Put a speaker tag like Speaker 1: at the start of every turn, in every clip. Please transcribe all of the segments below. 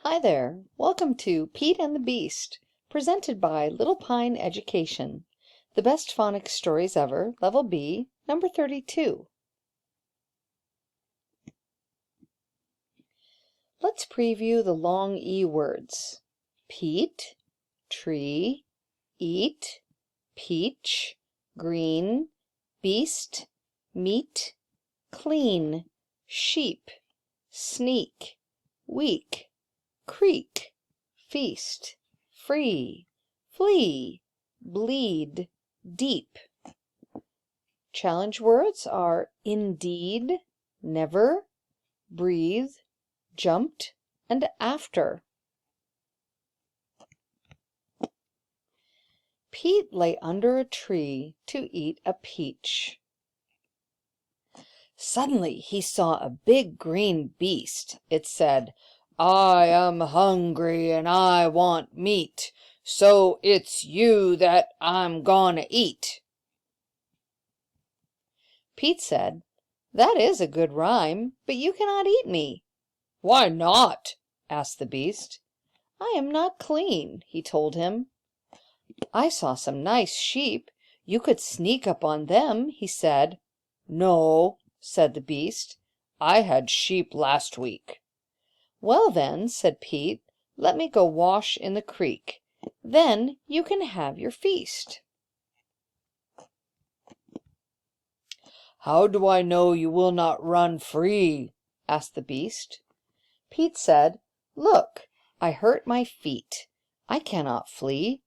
Speaker 1: Hi there, welcome to Pete and the Beast, presented by Little Pine Education, the best phonics stories ever, Level B, number 32. Let's preview the long E words. Pete, tree, eat, peach, green, beast, meat, clean, sheep, sneak, week, creek, feast, free, flee, bleed, deep. Challenge words are indeed, never, breathe, jumped, and after. Pete lay under a tree to eat a peach. Suddenly he saw a big green beast. It said, "I am hungry and I want meat, so it's you that I'm gonna eat." Pete said, "That is a good rhyme, but you cannot eat me." "Why not?" asked the beast. "I am not clean," he told him. "I saw some nice sheep. You could sneak up on them," he said. "No," said the beast. "I had sheep last week." "Well then," said Pete, "let me go wash in the creek. Then you can have your feast."
Speaker 2: "How do I know you will not run free?" asked the beast.
Speaker 1: Pete said, "Look, I hurt my feet. I cannot flee."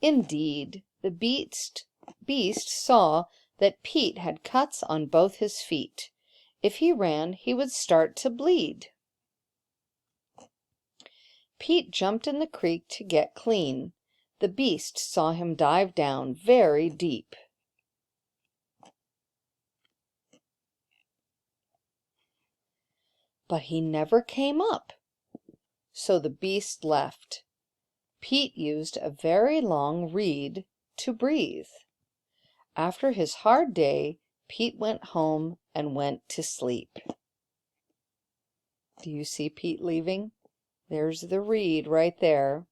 Speaker 1: Indeed, the beast saw that Pete had cuts on both his feet. If he ran, he would start to bleed. Pete jumped in the creek to get clean. The beast saw him dive down very deep. But he never came up. So the beast left. Pete used a very long reed to breathe. After his hard day, Pete went home and went to sleep. Do you see Pete leaving? There's the reed right there.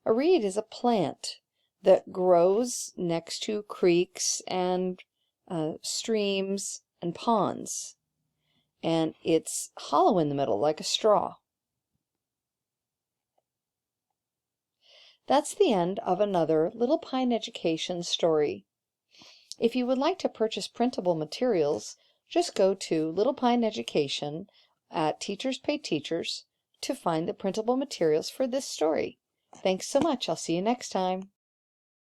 Speaker 1: A reed is a plant that grows next to creeks and streams and ponds. And it's hollow in the middle like a straw. That's the end of another Little Pine Education story. If you would like to purchase printable materials, just go to Little Pine Education at Teachers Pay Teachers to find the printable materials for this story. Thanks so much. I'll see you next time.